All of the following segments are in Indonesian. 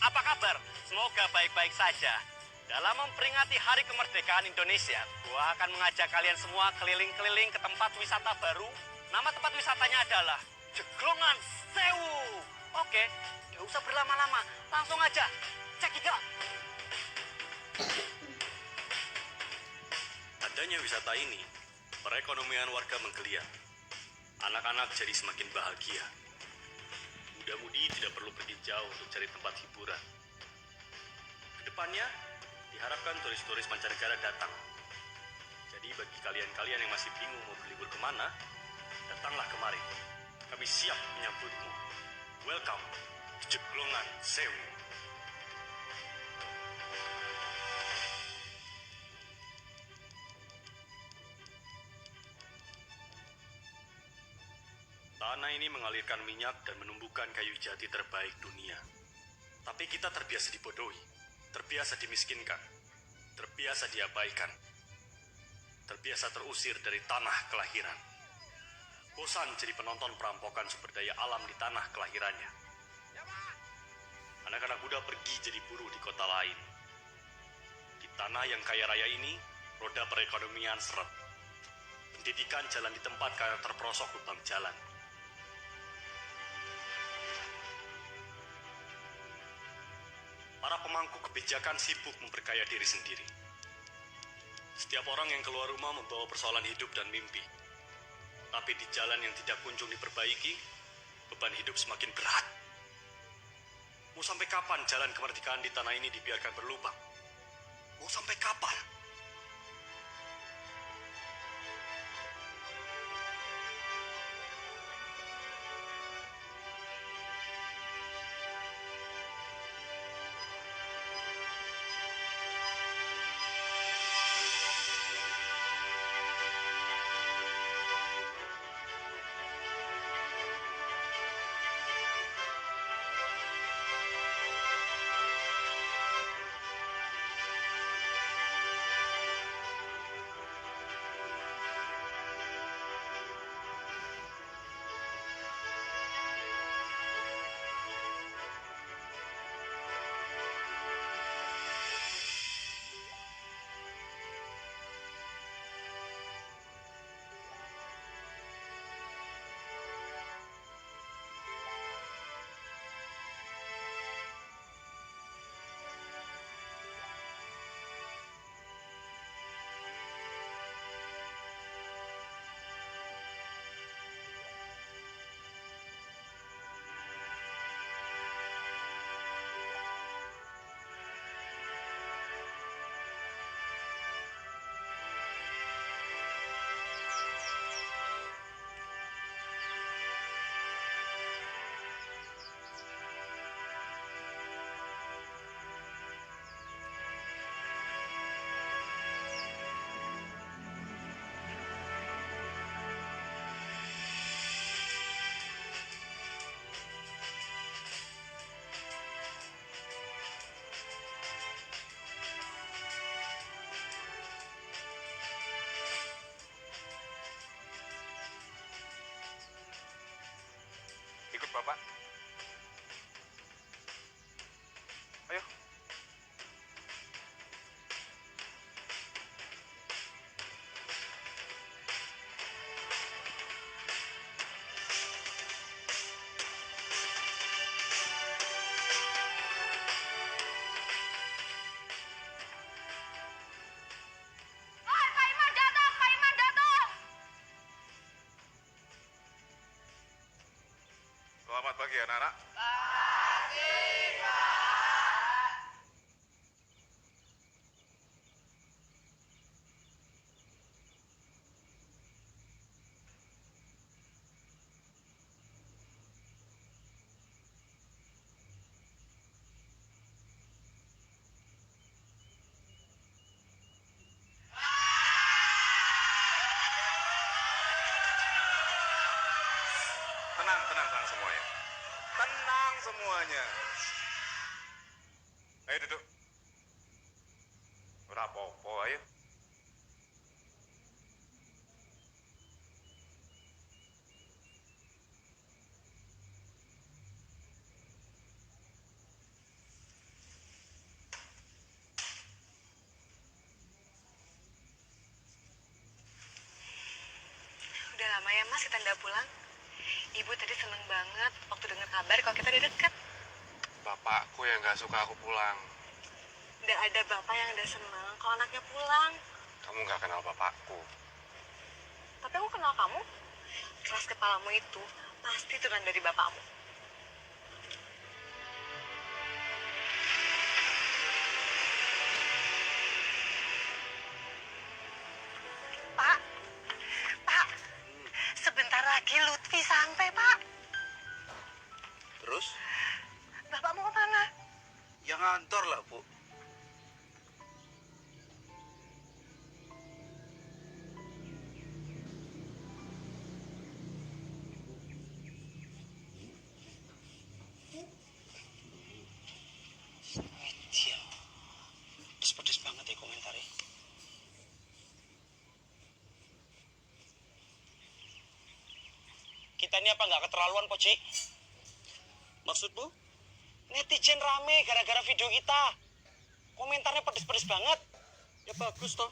apa kabar? Semoga baik-baik saja. Dalam memperingati Hari Kemerdekaan Indonesia, gua akan mengajak kalian semua keliling-keliling ke tempat wisata baru. Nama tempat wisatanya adalah Jeglongan Sewu. Oke, gak usah berlama-lama, langsung aja. Cek juga. Adanya wisata ini, perekonomian warga menggeliat. Anak-anak jadi semakin bahagia. Muda-mudi tidak perlu pergi jauh untuk cari tempat hiburan. Kedepannya, diharapkan turis-turis mancanegara datang. Jadi bagi kalian-kalian yang masih bingung mau berlibur kemana, datanglah kemari. Kami siap menyambutmu. Welcome to Jeglongan Sewu. Tanah ini mengalirkan minyak dan menumbuhkan kayu jati terbaik dunia. Tapi kita terbiasa dibodohi, terbiasa dimiskinkan, terbiasa diabaikan, terbiasa terusir dari tanah kelahiran. Bosan jadi penonton perampokan sumber daya alam di tanah kelahirannya. Anak-anak muda pergi jadi buruh di kota lain. Di tanah yang kaya raya ini, roda perekonomian seret. Pendidikan jalan di tempat karena terperosok lubang jalan. Para pemangku kebijakan sibuk memperkaya diri sendiri. Setiap orang yang keluar rumah membawa persoalan hidup dan mimpi. Tapi di jalan yang tidak kunjung diperbaiki, beban hidup semakin berat. Mau sampai kapan jalan kemerdekaan di tanah ini dibiarkan berlubang? Mau sampai kapan? Ikut Bapak. Ayo. Pak Iman datang, Pak Iman datang. Selamat pagi anak-anak. Tenang semuanya. Tenang semuanya. Ayo duduk. Rapopo, ayo. Mas kita udah pulang. Ibu tadi seneng banget waktu dengar kabar kalau kita udah deket. Bapakku yang nggak suka aku pulang. Udah ada bapak yang udah seneng kalau anaknya pulang. Kamu nggak kenal bapakku. Tapi aku kenal kamu. Keras kepalamu itu pasti turun dari bapakmu. Pak, Pak, sebentar lagi Lutfi sampai, Pak. Terus? Bapak mau kemana? Ya ngantor lah, Bu. Iya. Pedes banget ya komentarnya. Kita ini apa nggak keterlaluan, Poci? Maksudmu? Netizen rame gara-gara video kita. Komentarnya pedes-pedes banget. Ya bagus toh.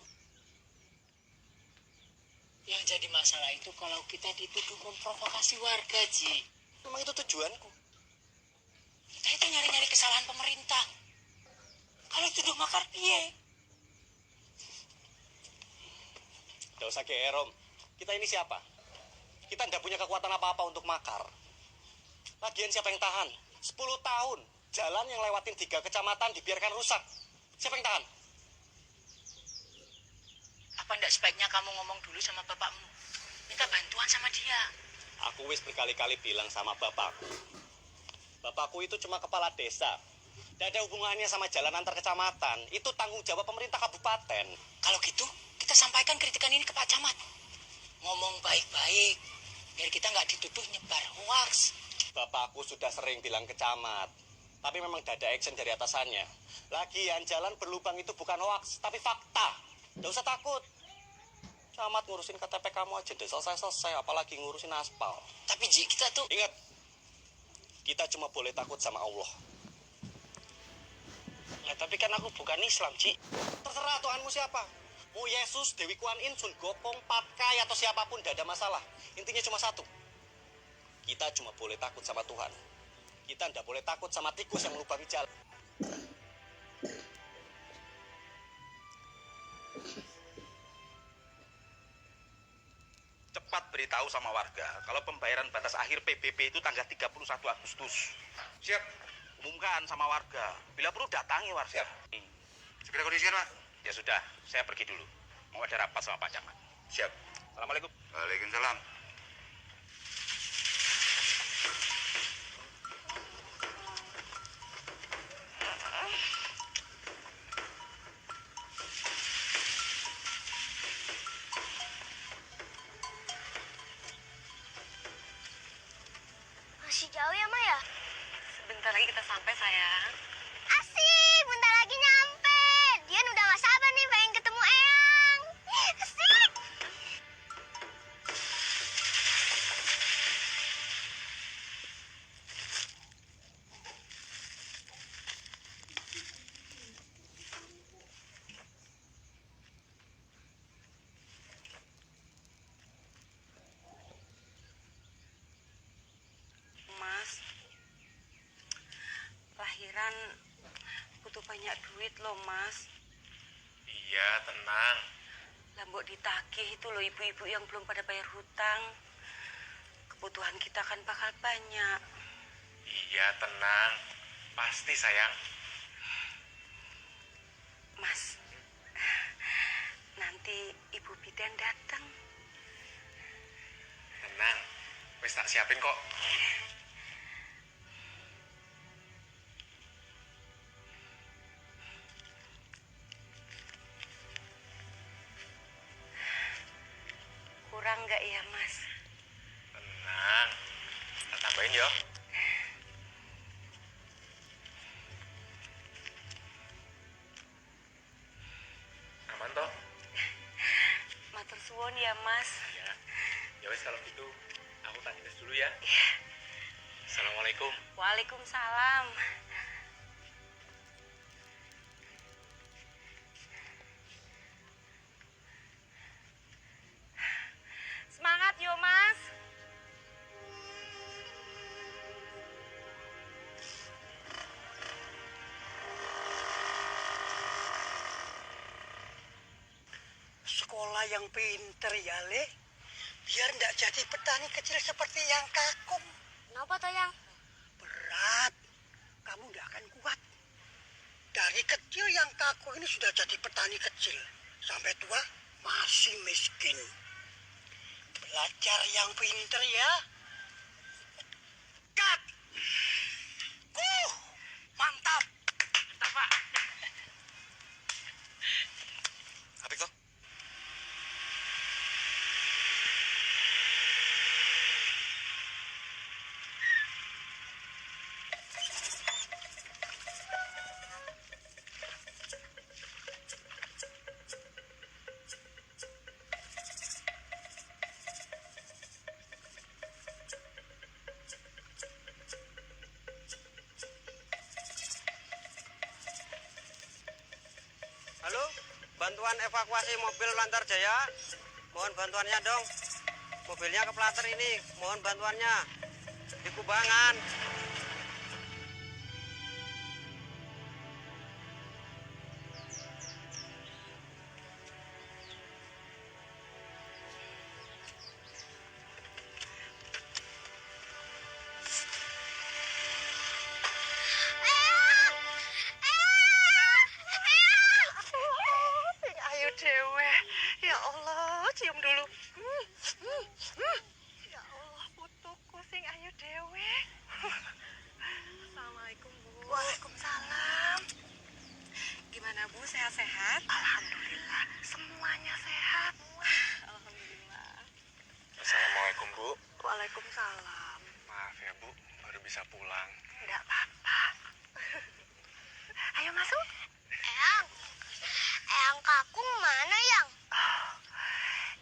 Yang jadi masalah itu kalau kita dituduh memprovokasi warga, Ji. Memang itu tujuanku. Kita itu nyari-nyari kesalahan pemerintah. Kalau tuduh makar piye? Gak usah GR, Om. Kita ini siapa? Kita tidak punya kekuatan apa-apa untuk makar. Lagian siapa yang tahan? 10 tahun. Jalan yang lewatin 3 kecamatan dibiarkan rusak. Siapa yang tahan? Apa ndak sebaiknya kamu ngomong dulu sama bapakmu? Minta bantuan sama dia. Aku wis berkali-kali bilang sama bapakku. Bapakku itu cuma kepala desa. Tidak ada hubungannya sama jalan antar kecamatan. Itu tanggung jawab pemerintah kabupaten. Kalau gitu, kita sampaikan kritikan ini ke Pak Camat. Ngomong baik-baik, biar kita nggak dituduh nyebar hoax. Bapakku sudah sering bilang ke camat. Tapi memang tidak ada action dari atasannya. Lagian jalan berlubang itu bukan hoax, tapi fakta. Tidak usah takut. Camat ngurusin KTP kamu aja deh selesai-selesai. Apalagi ngurusin aspal. Tapi Ji, kita tuh... Ingat, kita cuma boleh takut sama Allah. Lah, tapi kan aku bukan Islam, Ji. Terserah Tuhanmu siapa. Mau Yesus, Dewi Kuan Yin, Sun Gokong, Patkai, atau siapapun, tidak ada masalah. Intinya cuma satu. Kita cuma boleh takut sama Tuhan. Kita tidak boleh takut sama tikus yang melubangi jalan. Cepat beritahu sama warga kalau pembayaran batas akhir PBB itu tanggal 31 Agustus. Siap. Umumkan sama warga. Bila perlu datangi warga. Siap. Segera kondisikan, Pak. Ya sudah, saya pergi dulu. Mau ada rapat sama Pak Camat. Siap. Assalamualaikum. Waalaikumsalam. Masih jauh ya, Maya? Sebentar lagi kita sampai, sayang. Asik, bentar lagi nyampe. Dian udah gak sabar nih pengen ketemu Eyang. Asik. Mas, lahiran butuh banyak duit loh, Mas. Iya, tenang. Lambok ditagih itu loh ibu-ibu yang belum pada bayar hutang. Kebutuhan kita kan bakal banyak. Iya, tenang. Pasti, sayang. Mas, nanti Ibu Bidan datang. Tenang. Wis tak siapin kok. Kurang nggak ya, Mas? Tenang. Tak tambahin ya. Aman toh? Matur suwun ya, Mas. Ya. Ya wes kalau gitu, aku tanya tes dulu ya. Assalamualaikum. Waalaikumsalam. Semangat yo, Mas. yang pinter ya, Le. Biar ndak jadi petani kecil seperti yang Kakung. Kenapa toh, Yang? Berat. Kamu ndak akan kuat. Dari kecil yang Kakung ini sudah jadi petani kecil. Sampai tua masih miskin. Belajar yang pinter ya. Kat! Mantap! Mantap, Pak. Apik toh? Halo, bantuan evakuasi mobil Lantar Jaya. Mohon bantuannya dong. Mobilnya kepelater ini, mohon bantuannya. Di Kubangan. Ayo dewe. Ya Allah, cium dulu. Ya Allah, putuku sing ayo dewe. Assalamualaikum, Bu. Waalaikumsalam. Gimana Bu, sehat-sehat? Alhamdulillah, semuanya sehat. Alhamdulillah. Assalamualaikum, Bu. Waalaikumsalam. Maaf ya, Bu, baru bisa pulang. Enggak apa-apa. Ayo masuk. Eyang Kakung mana, Yang?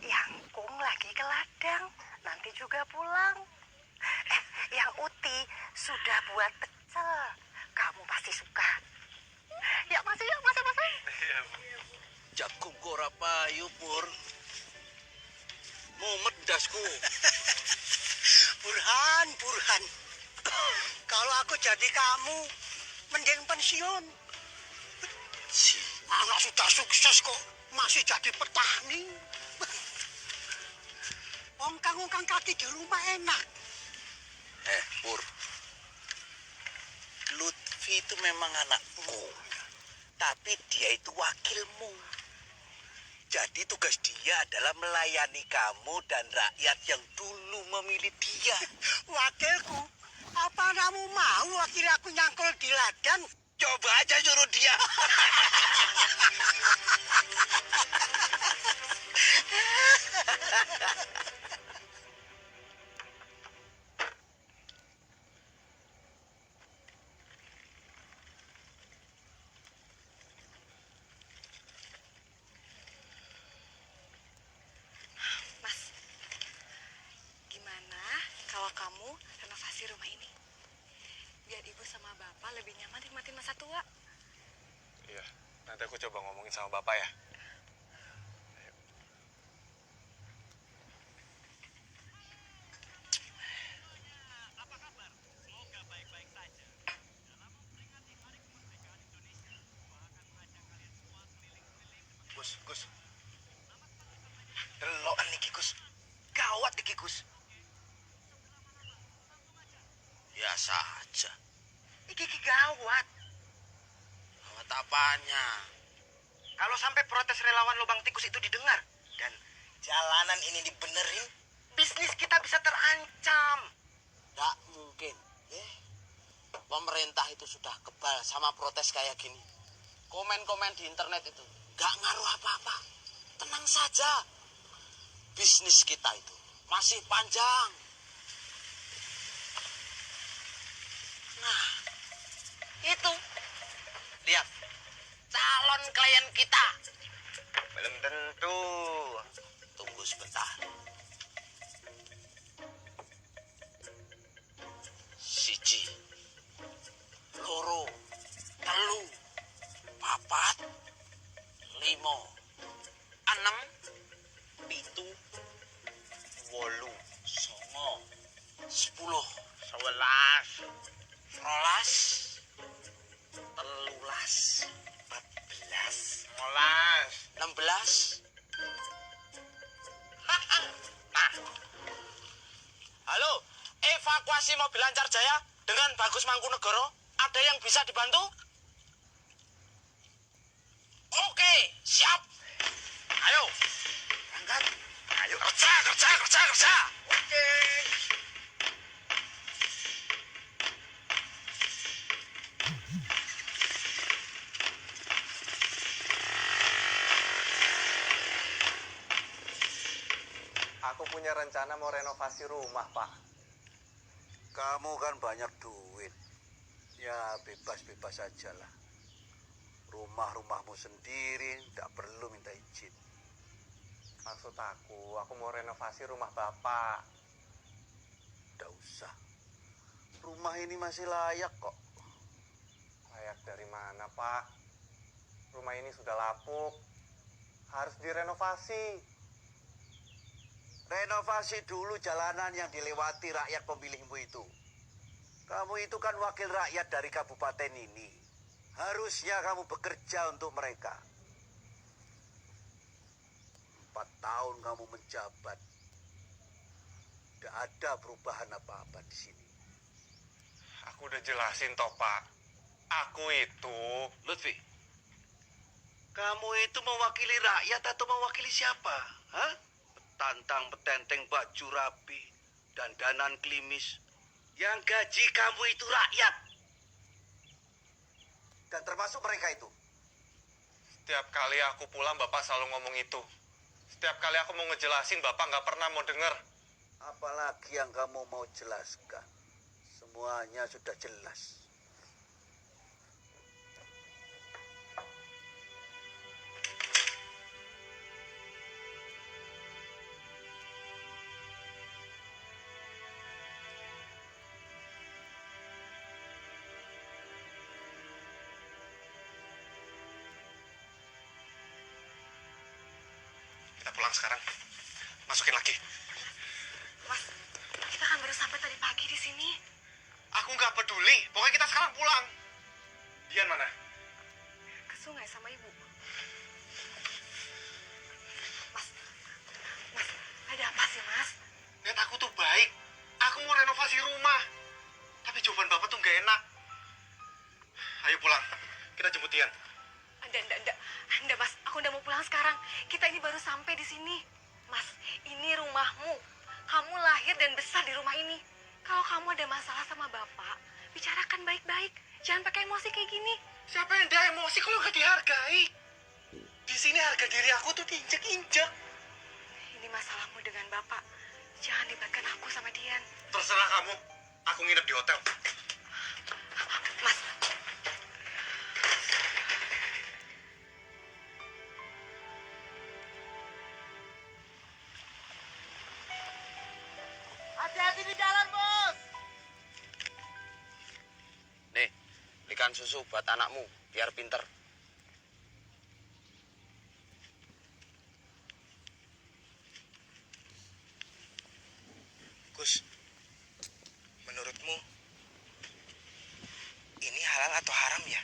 Yang Kung lagi ke ladang, nanti juga pulang. Yang Uti sudah buat pecel, kamu pasti suka. Ya masuk, yuk masuk. Iya, Bu. Jagung ora payu, Pur. Mumet dasku. Burhan. Kalau aku jadi kamu, mending pensiun. Anak sudah sukses kok, masih jadi petani. Ongkang kaki di rumah enak. Pur. Lutfi itu memang anakku. Tapi dia itu wakilmu. Jadi tugas dia adalah melayani kamu dan rakyat yang dulu memilih dia. Wakilku, apa kamu mau wakil aku nyangkul di ladang? Coba aja suruh dia. Mas, gimana kalau kamu renovasi rumah ini? Biar ibu sama bapak lebih nyaman nikmatin masa tua. Iya, nanti aku coba ngomongin sama Bapak ya. Gus. Delokan iki, Gus. Gawat iki, Gus. Biasa aja. Iki gawat. Gawat apanya? Kalau sampai protes relawan lubang tikus itu didengar dan jalanan ini dibenerin, bisnis kita bisa terancam. Nggak mungkin. Pemerintah itu sudah kebal sama protes kayak gini. Komen-komen di internet itu nggak ngaruh apa-apa. Tenang saja. Bisnis kita itu masih panjang. Nah, itu. Lihat. Calon klien kita. Belum tentu. Tunggu sebentar. Siji, loro, telu, papat, limo, enem, pitu, wolu, songo, 10, 11, 12, 13, 14, 15, Jaya dengan Bagus Mangkunegoro ada yang bisa dibantu? Oke, siap. Ayo. Angkat. Ayo kerja. Oke. Aku punya rencana mau renovasi rumah, Pak. Kamu kan banyak duit. Ya bebas-bebas aja lah. Rumah-rumahmu sendiri, tidak perlu minta izin. Maksud aku mau renovasi rumah Bapak. Tidak usah. Rumah ini masih layak kok. Layak dari mana, Pak? Rumah ini sudah lapuk. Harus direnovasi. Renovasi dulu jalanan yang dilewati rakyat pemilihmu itu. Kamu itu kan wakil rakyat dari kabupaten ini. Harusnya kamu bekerja untuk mereka. 4 tahun kamu menjabat. Tidak ada perubahan apa-apa di sini. Aku udah jelasin toh, Pak. Aku itu... Lutfi, kamu itu mewakili rakyat atau mewakili siapa? Hah? Tantang petenteng baju rapi, dandanan klimis. Yang gaji kamu itu rakyat. Dan termasuk mereka itu. Setiap kali aku pulang, Bapak selalu ngomong itu. Setiap kali aku mau ngejelasin, Bapak nggak pernah mau denger. Apalagi yang kamu mau jelaskan. Semuanya sudah jelas. Kita pulang sekarang. Masukin lagi. Mas, kita kan baru sampai tadi pagi di sini. Aku nggak peduli. Pokoknya kita sekarang pulang. Dian mana? Ke sungai sama ibu. Mas, ada apa sih, Mas? Lihat aku tuh baik. Aku mau renovasi rumah. Tapi jawaban Bapak tuh nggak enak. Ayo pulang. Kita jemput Dian. Enggak, Mas. Aku udah mau pulang sekarang. Kita ini baru sampai di sini. Mas, ini rumahmu. Kamu lahir dan besar di rumah ini. Kalau kamu ada masalah sama Bapak, bicarakan baik-baik. Jangan pakai emosi kayak gini. Siapa yang ada emosi kalau nggak dihargai? Di sini harga diri aku tuh diinjek-injek. Ini masalahmu dengan Bapak. Jangan libatkan aku sama Dian. Terserah kamu. Aku nginep di hotel. Mas, Hati-hati di jalan, Bos. Nih, belikan susu buat anakmu biar pinter. Gus, menurutmu ini halal atau haram ya?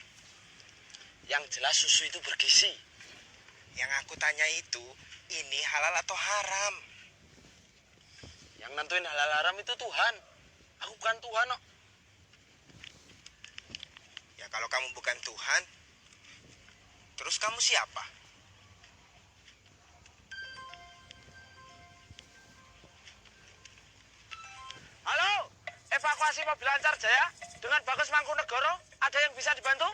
Yang jelas susu itu bergizi. Yang aku tanya itu, ini halal atau haram? Yang nentuin halal haram itu Tuhan. Aku bukan Tuhan kok. Ya kalau kamu bukan Tuhan, terus kamu siapa? Halo, evakuasi mobil lancar Jaya dengan Bagus Mangkunegoro. Ada yang bisa dibantu?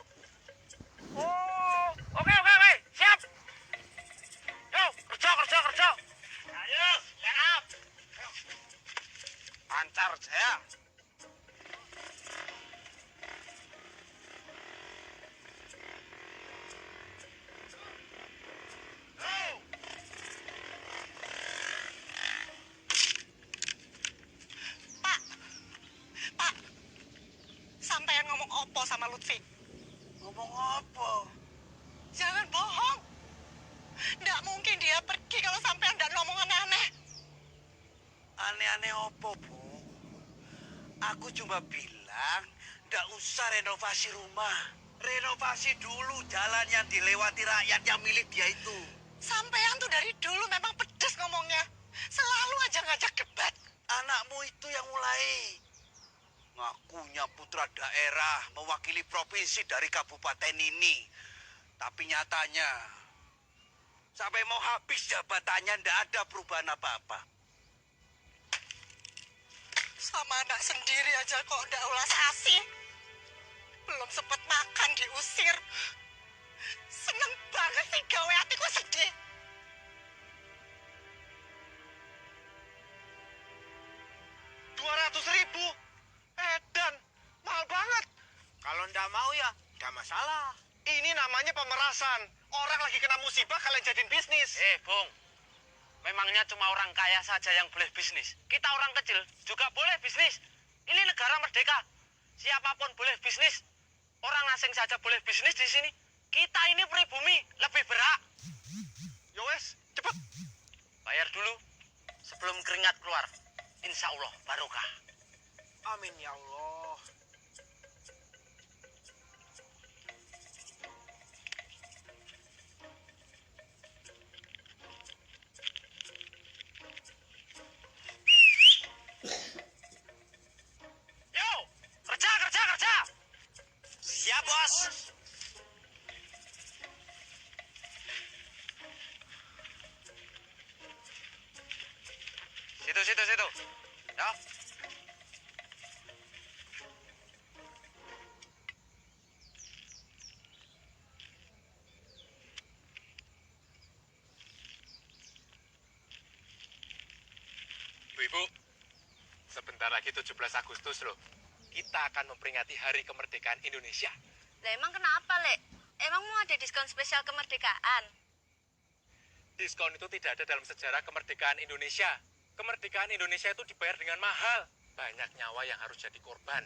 Oh, oke, siap. Yo, kerja. Ayo, siap. Lancar Jaya. Pak, sampean ngomong opo sama Lutfi? Ngomong apa? Jangan bohong. Nggak mungkin dia pergi kalau sampean nggak ngomong aneh-aneh. Aneh-aneh apa, Bu? Aku cuma bilang, nggak usah renovasi rumah. Renovasi dulu jalan yang dilewati rakyat yang milik dia itu. Sampean tuh dari dulu memang pedes ngomongnya. Selalu aja ngajak debat. Anakmu itu yang mulai. Ngakunya putra daerah mewakili provinsi dari kabupaten ini. Tapi nyatanya, sampai mau habis jabatannya ndak ada perubahan apa-apa. Sama anak sendiri aja kok udah ulas asih. Belum sempet makan diusir. Seneng banget sih gawe hatiku sedih. 200.000? Edan, mahal banget. Kalau ndak mau ya, ndak masalah. Ini namanya pemerasan. Orang lagi kena musibah kalian jadiin bisnis. Bung. Memangnya cuma orang kaya saja yang boleh bisnis? Kita orang kecil juga boleh bisnis. Ini negara merdeka. Siapapun boleh bisnis. Orang asing saja boleh bisnis di sini. Kita ini pribumi, lebih berhak. Yowes, cepet. Bayar dulu sebelum keringat keluar. Insya Allah barokah. Amin ya Allah. Yo, kerja, kerja, kerja. Siap, bos. Situ. Ya. Ibu, sebentar lagi 17 Agustus loh. Kita akan memperingati Hari Kemerdekaan Indonesia. Lah emang kenapa, Lek? Emang mau ada diskon spesial kemerdekaan? Diskon itu tidak ada dalam sejarah kemerdekaan Indonesia. Kemerdekaan Indonesia itu dibayar dengan mahal. Banyak nyawa yang harus jadi korban.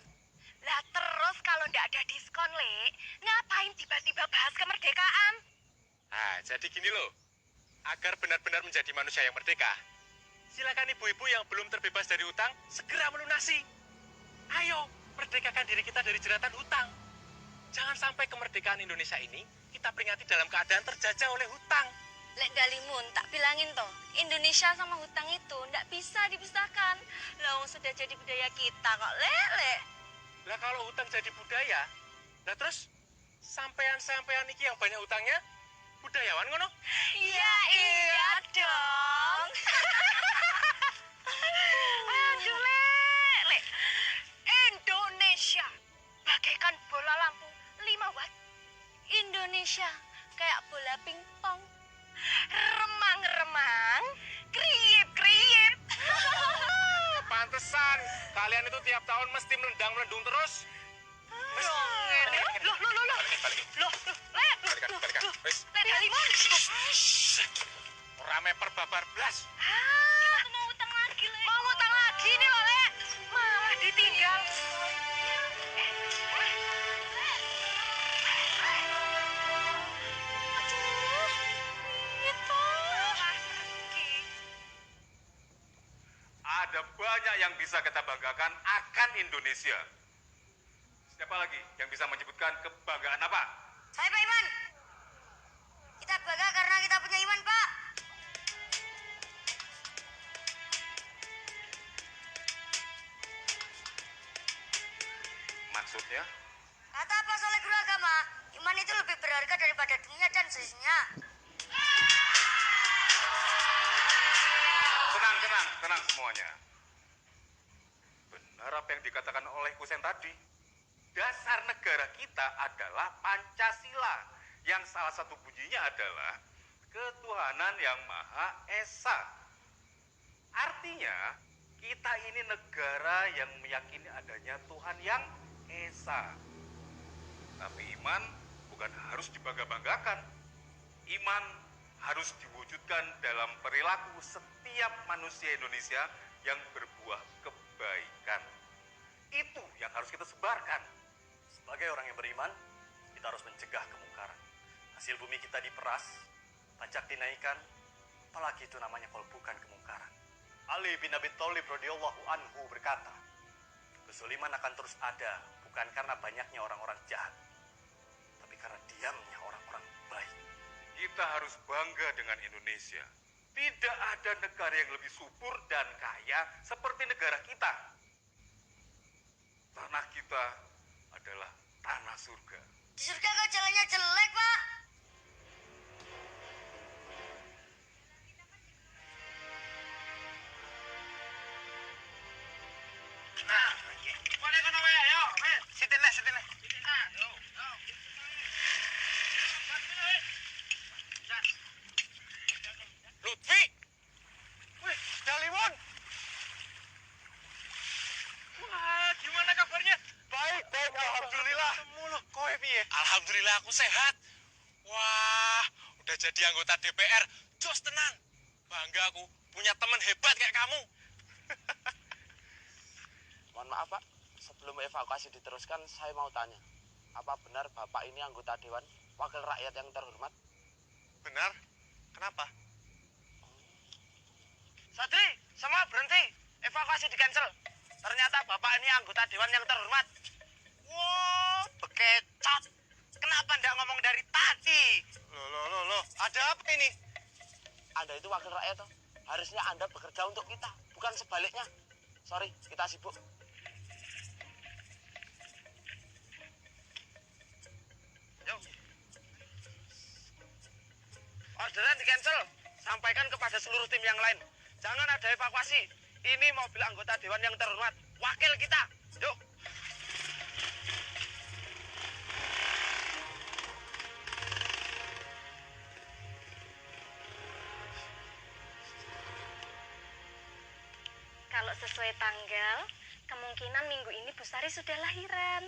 Lah terus kalau ndak ada diskon, Lek, ngapain tiba-tiba bahas kemerdekaan? Nah, jadi gini loh. Agar benar-benar menjadi manusia yang merdeka, silakan ibu-ibu yang belum terbebas dari hutang segera melunasi. Ayo, merdekakan diri kita dari jeratan hutang. Jangan sampai kemerdekaan Indonesia ini kita peringati dalam keadaan terjajah oleh hutang. Lek Dalimun, tak bilangin toh, Indonesia sama hutang itu ndak bisa dipisahkan. Lah wong sudah jadi budaya kita kok, Lek. Lah kalau hutang jadi budaya, lah terus sampean-sampean iki yang banyak hutangnya budayawan ngono? Ya iya dong. Aduh, Lek. Indonesia bagaikan bola lampu 5 watt. Indonesia kayak bola pingpong. Remang-remang, kriip-kriip. Pantesan kalian itu tiap tahun mesti melendang-melendung terus. Loh, Balikan. Wis, Lek Dalimun. rame perbabar blas. Kita tuh mau utang lagi, Lek. Mau ngutang lagi nih loh, Lek. Malah ditinggal. Ada banyak yang bisa kita banggakan akan Indonesia. Siapa lagi yang bisa menyebutkan kebanggaan apa? Saya Pak Iman. Kita bangga karena kita punya iman, Pak. Maksudnya? Kata Pak Soleh Guru Agama, iman itu lebih berharga daripada dunia dan seisinya. Tenang semuanya. Benar apa yang dikatakan oleh Kusen tadi. Dasar negara kita adalah Pancasila. Yang salah satu bunyinya adalah ketuhanan yang Maha Esa. Artinya, kita ini negara yang meyakini adanya Tuhan yang Esa. Tapi iman bukan harus dibangga-banggakan. Iman harus diwujudkan dalam perilaku setiap manusia Indonesia yang berbuah kebaikan. Itu yang harus kita sebarkan. Sebagai orang yang beriman, kita harus mencegah kemungkaran. Hasil bumi kita diperas, pajak dinaikkan, apalagi itu namanya kalau bukan kemungkaran. Ali bin Abi Thalib radhiyallahu anhu berkata, kezaliman akan terus ada, bukan karena banyaknya orang-orang jahat, tapi karena diamnya orang-orang baik. Kita harus bangga dengan Indonesia. Tidak ada negara yang lebih subur dan kaya seperti negara kita. tanah kita adalah tanah surga. Di surga kok jalannya jelek, Pak? Lutfi! Wih, Daliwon! Wah, gimana kabarnya? Baik, alhamdulillah. Kowe piye? Alhamdulillah aku sehat. Wah, udah jadi anggota DPR. Jos tenan. Bangga aku punya teman hebat kayak kamu. Mohon maaf Pak, sebelum evakuasi diteruskan, saya mau tanya. Apa benar Bapak ini anggota Dewan Wakil Rakyat yang terhormat? Benar? Kenapa? Sadri, semua berhenti. Evakuasi di-cancel. Ternyata Bapak ini anggota Dewan yang terhormat. Wow, bekecot. Kenapa ndak ngomong dari tadi? Loh. Ada apa ini? Anda itu wakil rakyat toh. Harusnya Anda bekerja untuk kita, bukan sebaliknya. Sorry, kita sibuk. Yuk. Orderan di-cancel. Sampaikan kepada seluruh tim yang lain. Jangan ada evakuasi. Ini mobil anggota Dewan yang terhormat. Wakil kita. Yuk. Kalau sesuai tanggal, kemungkinan minggu ini Bu Sari sudah lahiran.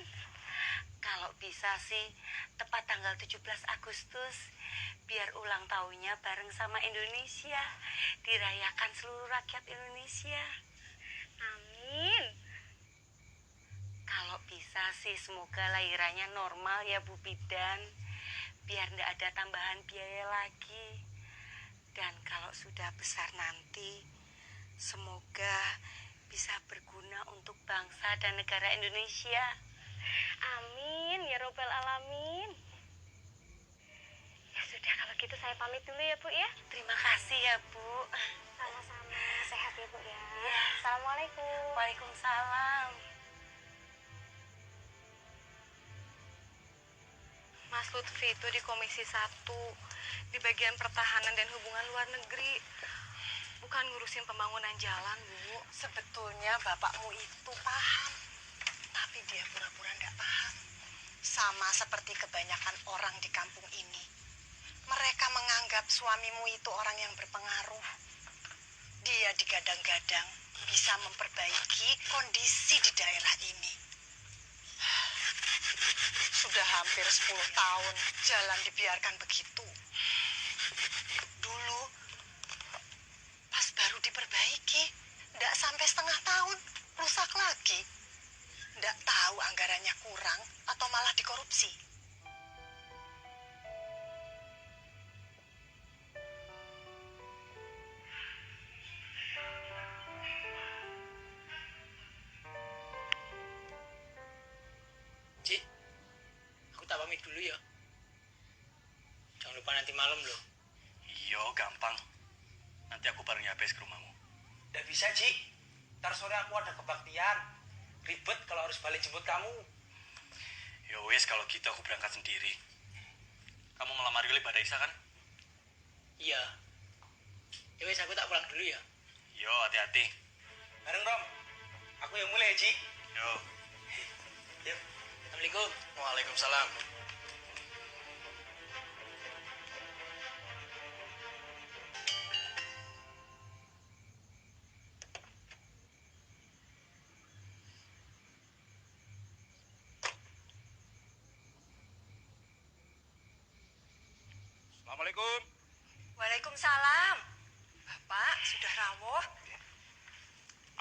Kalau bisa sih, tepat tanggal 17 Agustus, biar ulang tahunnya bareng sama Indonesia, dirayakan seluruh rakyat Indonesia. Amin. Kalau bisa sih, semoga lahirannya normal ya Bu Bidan, biar nggak ada tambahan biaya lagi. Dan kalau sudah besar nanti, semoga bisa berguna untuk bangsa dan negara Indonesia. Amin ya robbal alamin. Ya sudah, kalau gitu saya pamit dulu ya Bu ya. Terima kasih ya Bu. Sama-sama, sehat ya Bu ya. Assalamualaikum. Waalaikumsalam. Mas Lutfi itu di Komisi 1, di bagian pertahanan dan hubungan luar negeri. Bukan ngurusin pembangunan jalan, Bu. Sebetulnya bapakmu itu paham, tapi dia pura-pura nggak paham. Sama seperti kebanyakan orang di kampung ini. Mereka menganggap suamimu itu orang yang berpengaruh. Dia digadang-gadang bisa memperbaiki kondisi di daerah ini. Sudah hampir 10 tahun jalan dibiarkan begitu. Dulu pas baru diperbaiki, nggak sampai setengah tahun, rusak lagi. Nggak tahu anggarannya kurang atau malah dikorupsi. Cik, aku tak pamit dulu ya. Jangan lupa nanti malam loh. Iya, gampang. Nanti aku bareng Yabes ke rumahmu. Nggak bisa, Cik. Ntar sore aku ada kebaktian. Ribet kalau harus balik jemput kamu. Ya wes, kalau gitu aku berangkat sendiri. Kamu melamar Yuli pada Isa kan? Iya. Ya wes, aku tak pulang dulu ya. Yo, hati-hati. Bareng, Rom. Aku yang mulai, Cik. Yo. Yuk. Assalamualaikum. Waalaikumsalam. Assalamualaikum. Waalaikumsalam. Bapak sudah rawuh?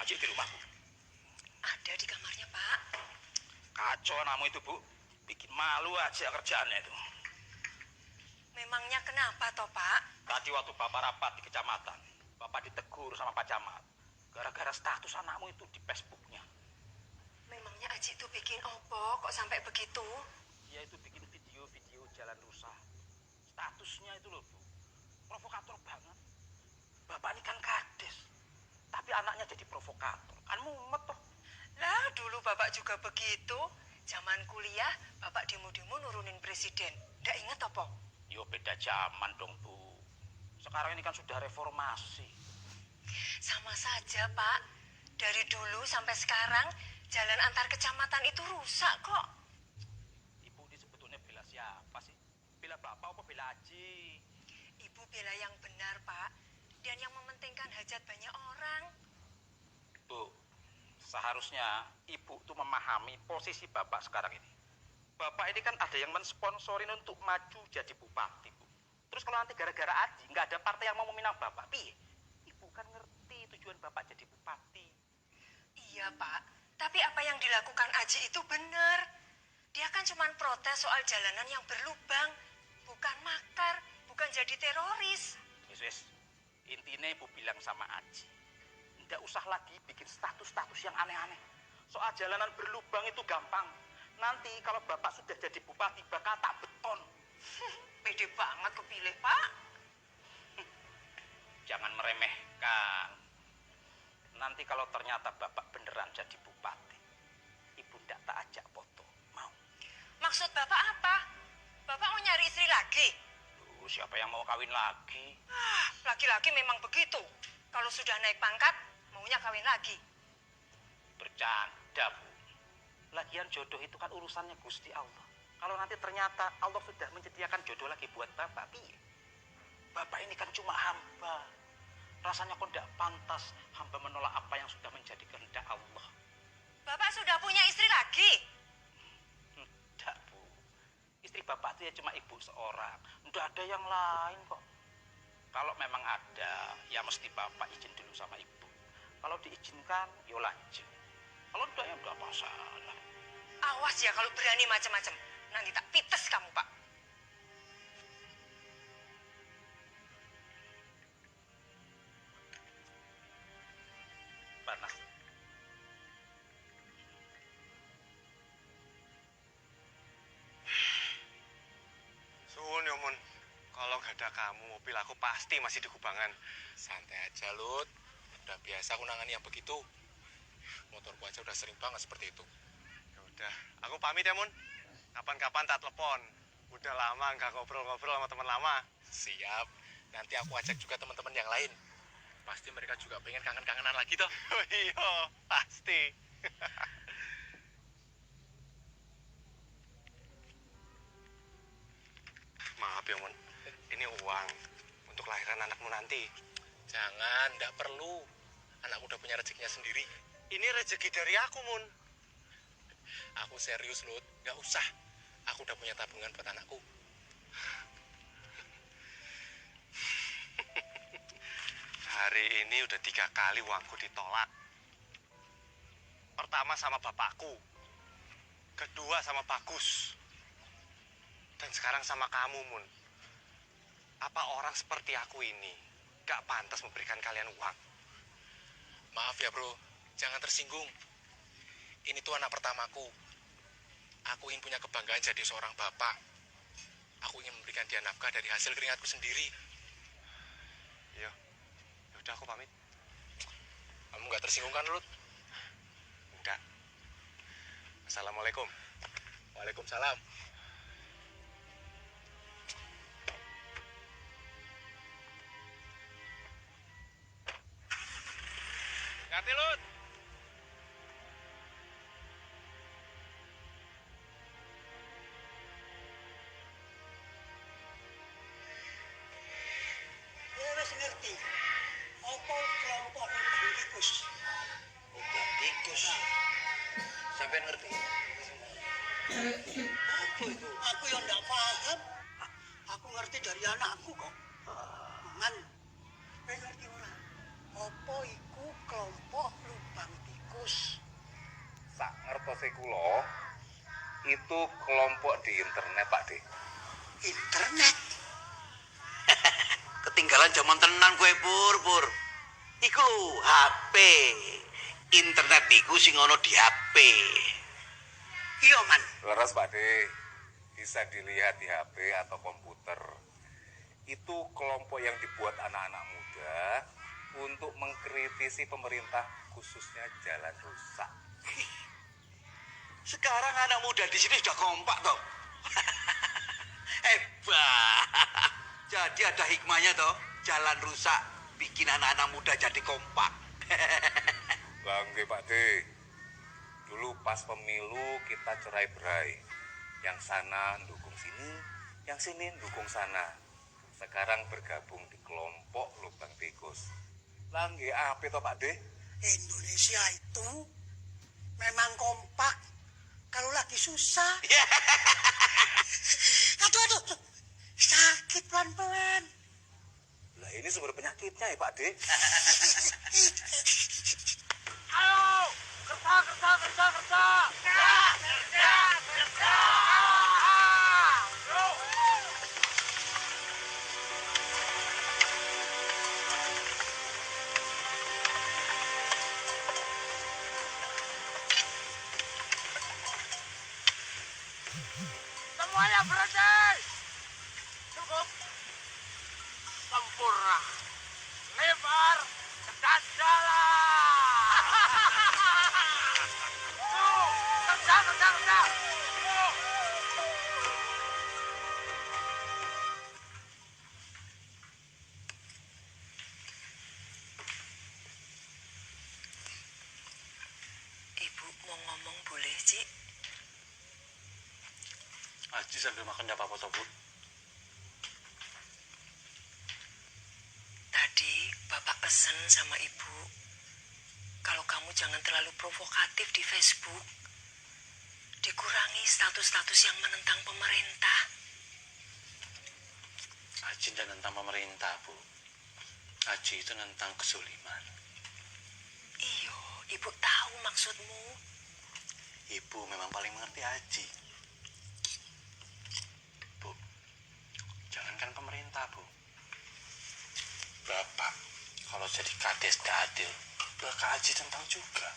Aji di rumahku. Ada di kamarnya, Pak. Kacau namu itu, Bu. Bikin malu aja kerjaannya itu. Memangnya kenapa toh, Pak? Tadi waktu Bapak rapat di kecamatan, Bapak ditegur sama Pak Camat. Gara-gara status anakmu itu di Facebooknya. Memangnya Aji itu bikin opo kok sampai begitu? Dia itu bikin video-video jalan rusak. Statusnya itu loh, Bu. Provokator banget. Bapak ini kan kades. Tapi anaknya jadi provokator. Kan mumet toh. Lah, dulu Bapak juga begitu. Zaman kuliah, Bapak demo-demo nurunin presiden. Nggak inget apa? Yo beda zaman dong, Bu. Sekarang ini kan sudah reformasi. Sama saja, Pak. Dari dulu sampai sekarang, jalan antar kecamatan itu rusak kok. Ibu ini sebetulnya bela siapa sih? Bela Bapak apa bela Haji? Ibu bela yang benar, Pak. Dan yang mementingkan hajat banyak orang. Bu, seharusnya Ibu tuh memahami posisi Bapak sekarang ini. Bapak ini kan ada yang mensponsorin untuk maju jadi bupati, Bu. Terus kalau nanti gara-gara Haji, nggak ada partai yang mau meminang Bapak, piye? Ibu kan ngerti tujuan Bapak jadi bupati. Iya, Pak. Tapi apa yang dilakukan Aji itu benar. Dia kan cuma protes soal jalanan yang berlubang. Bukan makar, bukan jadi teroris. Wis, intinya Ibu bilang sama Aji, nggak usah lagi bikin status-status yang aneh-aneh. Soal jalanan berlubang itu gampang. Nanti kalau Bapak sudah jadi bupati, bakal tak beton. Pede banget kepilih, Pak. Jangan meremehkan. Nanti kalau ternyata Bapak beneran jadi bupati, Ibu ndak tak ajak foto, mau? Maksud Bapak apa? Bapak mau nyari istri lagi? Siapa yang mau kawin lagi? Laki-laki memang begitu. Kalau sudah naik pangkat, maunya kawin lagi. Bercanda, Bu. Lagian jodoh itu kan urusannya Gusti Allah. Kalau nanti ternyata Allah sudah menyediakan jodoh lagi buat Bapak, piye? Bapak ini kan cuma hamba. Rasanya kok tidak pantas hamba menolak apa yang sudah menjadi kehendak Allah. Bapak sudah punya istri lagi? Tidak, Bu. Istri Bapak itu ya cuma ibu seorang. Tidak ada yang lain kok. Kalau memang ada, ya mesti Bapak izin dulu sama ibu. Kalau diizinkan, yo lanjut. Kalau tidak, ya tidak masalah. Awas ya kalau berani macam-macam. Nanti tak pites kamu, Pak. Panas. Suwun ya, Mun. Kalau gak ada kamu, mobil aku pasti masih di kubangan. Santai aja, Lut. Udah biasa aku nangani yang begitu. Motorku aja udah sering banget seperti itu. Ya udah, aku pamit ya, Mun. Kapan-kapan tak telepon. Udah lama nggak ngobrol-ngobrol sama teman lama. Siap. Nanti aku ajak juga teman-teman yang lain. Pasti mereka juga pengen kangen-kangenan lagi toh. Oh iya, pasti. Maaf ya, Mun. Ini uang untuk lahiran anakmu nanti. Jangan, nggak perlu. Anakku udah punya rezekinya sendiri. Ini rezeki dari aku, Mun. Aku serius, Lut. Nggak usah. Aku udah punya tabungan buat anakku. Hari ini udah 3 kali uangku ditolak. Pertama sama bapakku. Kedua sama Bagus. Dan sekarang sama kamu, Mun. Apa orang seperti aku ini gak pantas memberikan kalian uang? Maaf ya, bro. Jangan tersinggung. Ini tuh anak pertamaku. Aku ingin punya kebanggaan jadi seorang bapak. Aku ingin memberikan dia nafkah dari hasil keringatku sendiri. Iya. Yaudah, aku pamit. Kamu nggak tersinggung kan, Lut? Enggak. Assalamualaikum. Waalaikumsalam. Hati, Lut. Wes ngerti. Apa kelompok lubang tikus? Lubang tikus. Sampai ngerti? Apa itu? Aku yang nggak paham. Aku ngerti dari anakku kok. Man, kowe ngerti ora? Apa iku kelompok lubang tikus? Sak ngertose kula itu kelompok di internet, Pak De. Internet. Ketinggalan zaman tenan kowe, Pur. Iku lho, HP. Internet iku sing ono di HP. Iya, Man. Leres, Pak De. Bisa dilihat di HP atau komputer. Itu kelompok yang dibuat anak-anak muda untuk mengkritisi pemerintah, khususnya jalan rusak. Sekarang anak muda di sini sudah kompak toh. Hebat. Jadi ada hikmahnya toh. Jalan rusak bikin anak-anak muda jadi kompak. Lah nggih Pak De. Dulu pas pemilu kita cerai-berai. Yang sana dukung sini, yang sini dukung sana. Sekarang bergabung di kelompok lubang tikus. Lah nggih apik toh Pak De? Indonesia itu memang kompak kalau lagi susah. Aduh. Sakit pelan-pelan. Lah ini sumber penyakitnya ya Pak De. Ayo, kerja. Semuanya berhenti. Cukup. Sempurna. Lebar dan jalan. Kerja. Ibu mau ngomong boleh, Cik? Aji sambil makan enggak apa-apa toh, Bu. Tadi Bapak pesen sama Ibu, kalau kamu jangan terlalu provokatif di Facebook. Dikurangi status-status yang menentang pemerintah. Aji tidak tentang pemerintah, Bu. Aji itu tentang kesuliman. Iyo, Ibu tahu maksudmu. Ibu memang paling mengerti Aji. Bu, jangankan pemerintah, Bu. Bapak, kalau jadi kades tidak adil, Bapak Aji tentang juga.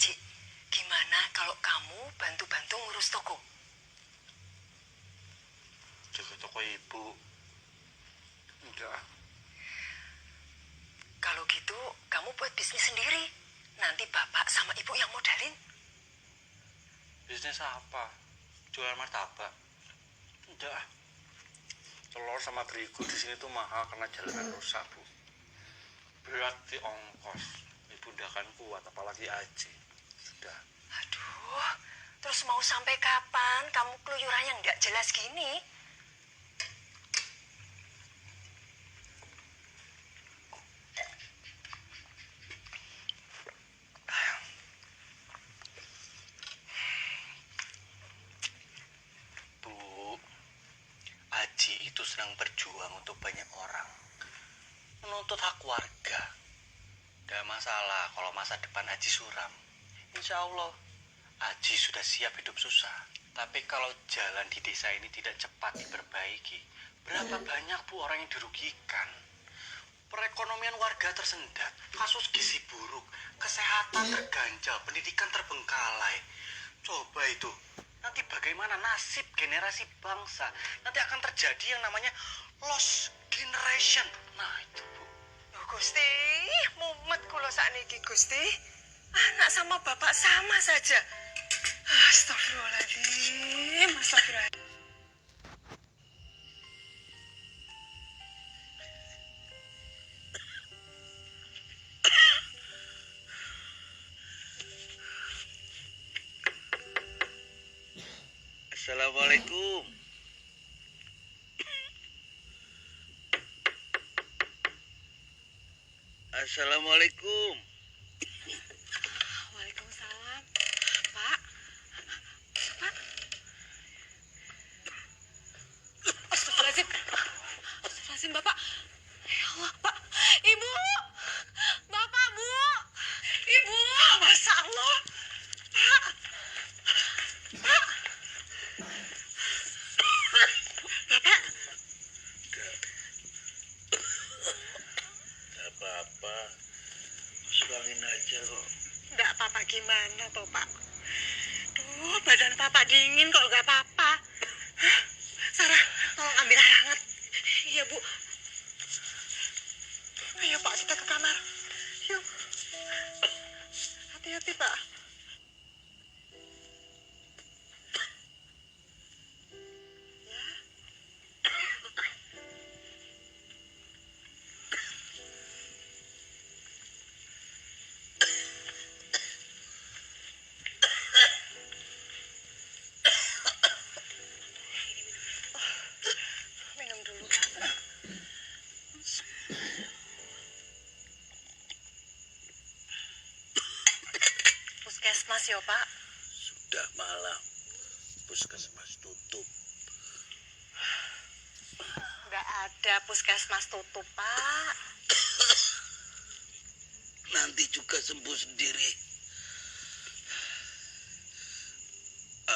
Cik, gimana kalau kamu bantu-bantu ngurus toko? Jaga toko Ibu. Enggak. Kalau gitu, kamu buat bisnis sendiri. Nanti Bapak sama Ibu yang modalin. Bisnis apa? Jual martabak? Enggak. Telur sama beriku di sini tuh mahal karena jalanan rusak, Bu. Berat di ongkos. Ibu udah kan kuat, apalagi Aji. Sudah. Aduh, terus mau sampai kapan kamu keluyuran yang nggak jelas gini? Bu, Aji itu sedang berjuang untuk banyak orang. Menuntut hak warga. Gak masalah kalau masa depan Aji suram. Insya Allah, Aji sudah siap hidup susah. Tapi kalau jalan di desa ini tidak cepat diperbaiki, berapa banyak Bu orang yang dirugikan? Perekonomian warga tersendat, kasus gizi buruk, kesehatan terganjal, pendidikan terbengkalai. Coba itu, nanti bagaimana nasib generasi bangsa? Nanti akan terjadi yang namanya lost generation. Nah itu Bu. Loh, Gusti, mumet kula sakniki Gusti. Anak sama bapak sama saja. Astagfirullahaladzim. Assalamualaikum. Assalamualaikum. Waalaikumsalam. Pak. Pak. Astagfirullahaladzim. Astagfirullahaladzim, Bapak. Ya Allah, Pak. Ibu. Bapak, Bu. Ibu. Masya Allah. Pak. Pak. Bapak. Gak apa-apa. Masuk angin aja kok. Enggak apa-apa gimana toh, Pak? Duh, badan Papa dingin kok enggak apa-apa. Hah? Sarah, tolong ambil air hangat. Iya, Bu. Ayo, Mas yo, Pak? Sudah malam. Puskesmas tutup. Nggak ada puskesmas tutup, Pak. Nanti juga sembuh sendiri.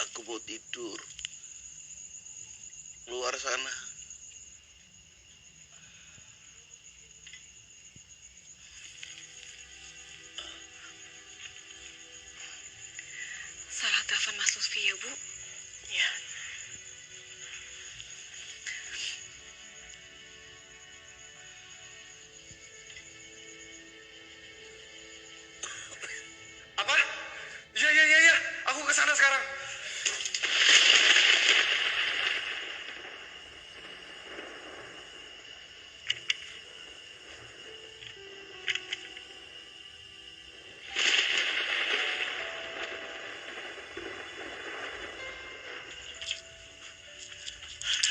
Aku mau tidur. Luar sana. Salah telepon Mas Lutfi ya, Bu? Ya. Apa? Iya. Aku ke sana sekarang.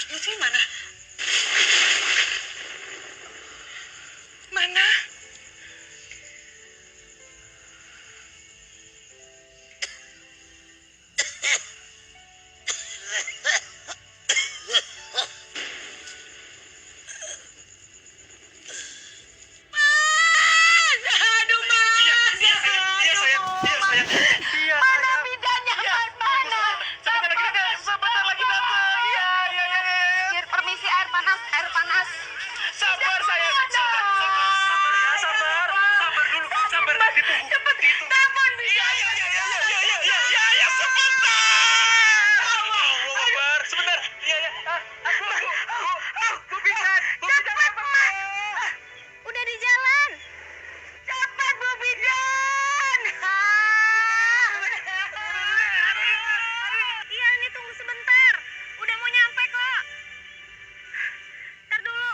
Lutfi mana? Mana? Aduh, Mas. Iya, sayang. Mana bidannya, Mas? Mana? Sebentar lagi datang. Iya. Biar permisi, air panas. Sabar, sayang. Sabar dulu. Sabar, ditunggu. Telepon bidannya. Iya, sebentar. Sabar, sebentar. Iya. Bu Bidan. Cepat, Mas. Udah di jalan. Cepat, Bu Bidan. Iya, ini tunggu sebentar. Udah mau nyampe kok. Ntar dulu.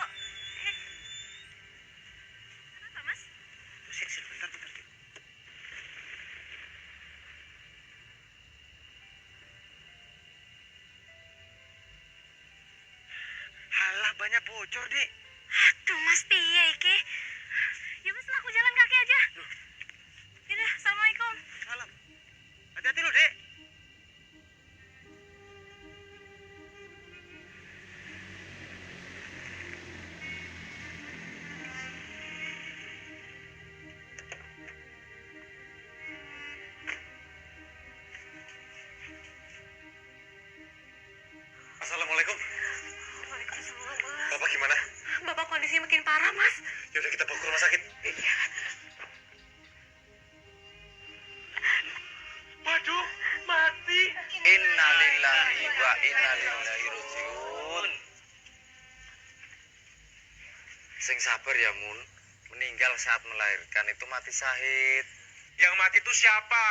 Kenapa, Mas? Sebentar. Halah, banyak bocor, Dek. Aduh, Mas, piye iki? Ya wis lah, aku jalan kaki aja. Yaudah, Assalamualaikum. Salam. Hati-hati lo, Dek. Assalamualaikum. Waalaikumsalam, Mas. Bapak gimana? Bapak kondisinya makin parah, Mas. Yaudah kita bawa ke rumah sakit. Waduh, mati. Innalillahi wa inna ilaihi rajiun. Sing sabar ya, Mun. Meninggal saat melahirkan itu mati syahid. Yang mati itu siapa?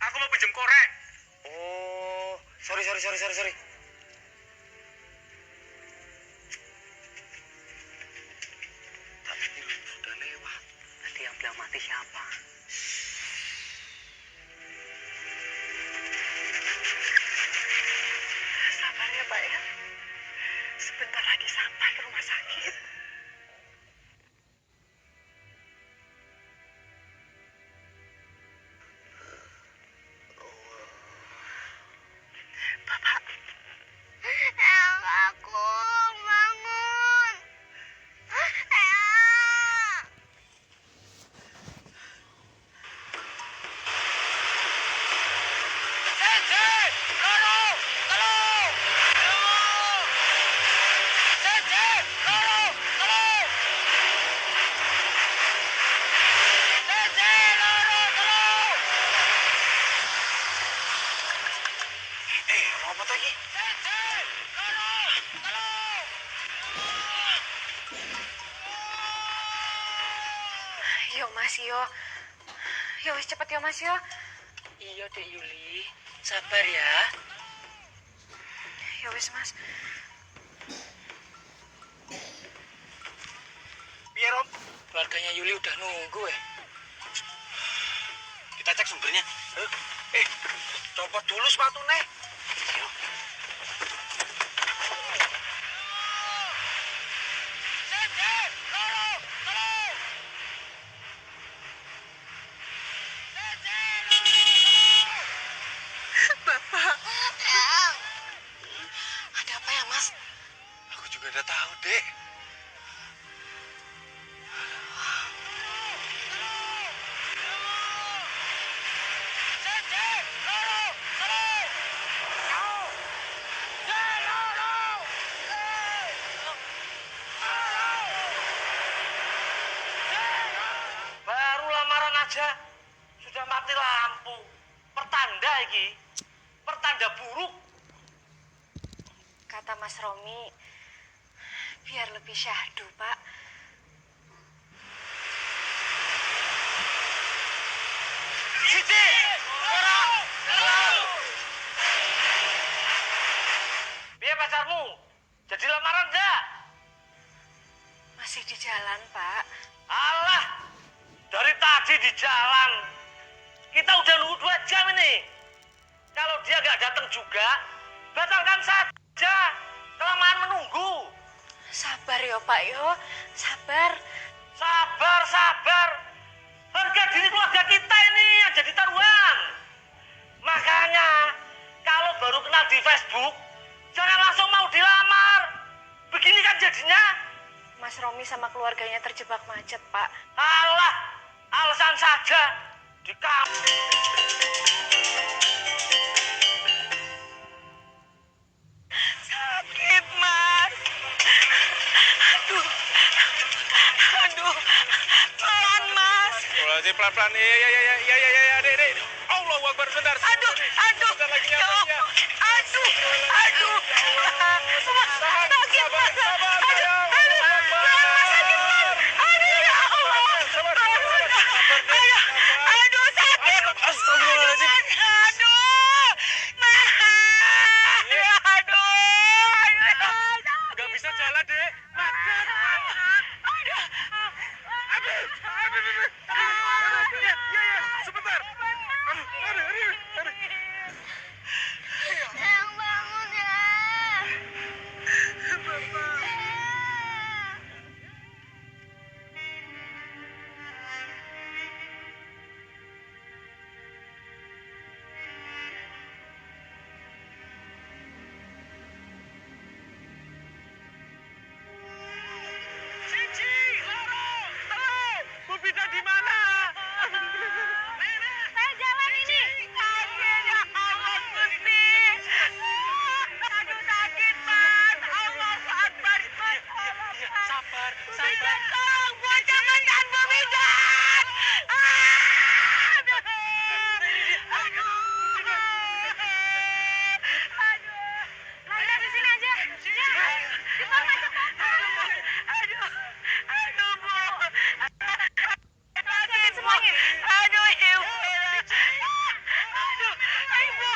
Aku mau pinjam korek. Oh, sorry. Tapi sudah lewat. Tadi yang bilang mati siapa? Sabar ya, Pak ya. Sebentar lagi sampai ke rumah sakit. Bapak. Aku bangun. Apa lagi? Yo, Mas, yo. Yo, wis cepet yo, Mas, yo. Iya, Dek Yuli. Sabar ya. Yo, wis, Mas. Biar Om. Keluarganya Yuli udah nunggu ya. Kita cek sumbernya. Copot dulu sepatunya. mati lampu. Pertanda iki. Pertanda buruk. Kata Mas Romi, biar lebih syahdu, Pak. Siji, loro, telu. Piye pacarmu? Jadi lamaran enggak? Masih di jalan, Pak. Alah, dari tadi di jalan. Kita udah nunggu 2 jam ini. Kalau dia nggak datang juga, batalkan saja. Kelamaan menunggu. Sabar yo, Pak yo. Sabar. Sabar. Harga diri keluarga kita ini yang jadi taruhan. Makanya, kalau baru kenal di Facebook, jangan langsung mau dilamar. Begini kan jadinya. Mas Romi sama keluarganya terjebak macet, Pak. Alah, alasan saja. Di kampung. Sakit, Mas. Aduh. Pelan, Mas. Pelan-pelan. Iya, Dek. Allahu Akbar, sebentar. Aduh. Sebentar lagi Ya nyampe. Allah. Aduh. Mas, sakit, Mas. Aduh. Pelan, Mas, sakit, Mas. Aduh, ya Allah. Aduh, sakit. Astagfirullahaladzim. Nggak bisa jalan, Dek. Macet. Iya, sebentar. Aduh. Yang bangun ya. Cici, loro, telu. Bu Bida di mana? Saya jalan ini. Akhirnya Allah Gusti. Aduh, sakit, Mas. Allah Akbar. Sabar. Bidan, tolong buat cepetan, Bu Bidan. Aduh. Laila di sini aja. Ya, di mana cepetan. Aduh, Bu. Sakit semuanya. Aduh, Ibu. Aduh, Ibu.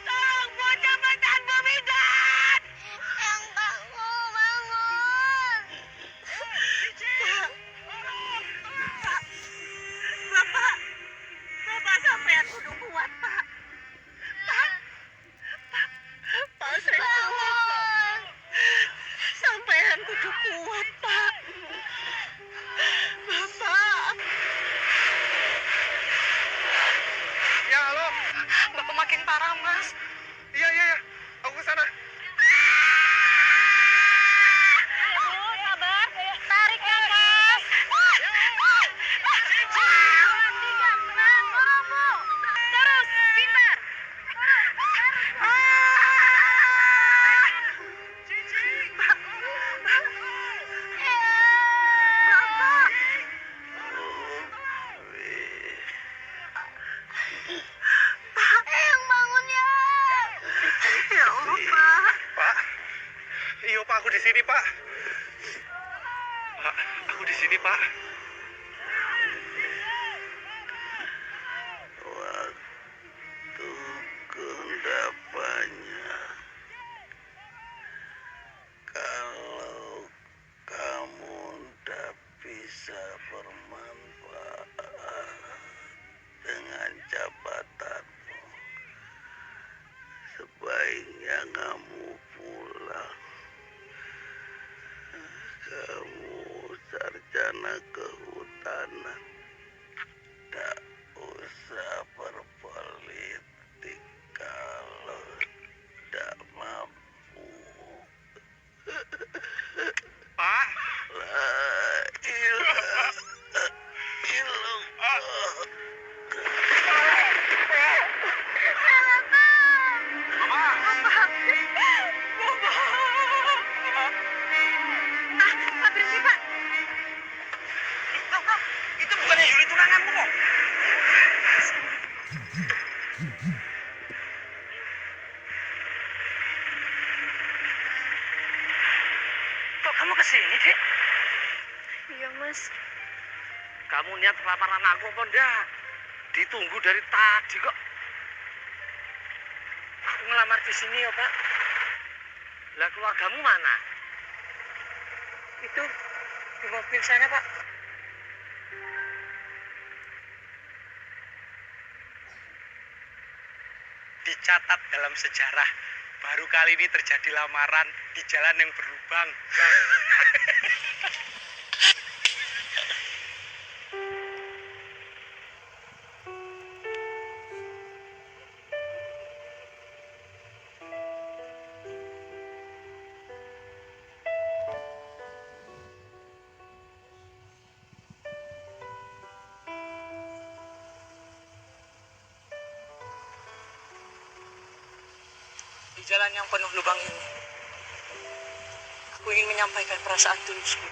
Tolong buat cepetan, Bu Bidan. Yang bangun. Bapak sampean kudu kuat, Pak. Pak, saya kuat. Sampean kudu kuat, Pak. Bapak. Ya, halo. Bapak makin parah, Mas. Iya. Aku ke sana. Aduh, sabar. Tarik ya, Mas. Terus, pintar. Bapak. Yang bangun ya. Ya Allah, Pak. Pak. Iya, Pak, aku di sini, Pak. Pak, aku di sini, Pak. Waktu kundapannya. Kalau kamu ndak bisa bermanfaat dengan jabatanmu, sebaiknya kamu pulang. Kamu sarjana kehutanan, tak usah berpolitik kalau tak mampu. Pak. La ilaha illallah. Pak, berhenti, Pak. Itu bukan kesini, Dek? Iya, Mas. Kamu niat lamaran aku apa enggak? Ditunggu dari tadi kok. Aku ngelamar di sini ya, Pak. Lah keluargamu mana? Itu di mobil sana, Pak. Dicatat dalam sejarah, baru kali ini terjadi lamaran di jalan yang berlubang. Di jalan yang penuh lubang ini, aku ingin menyampaikan perasaan tulusku.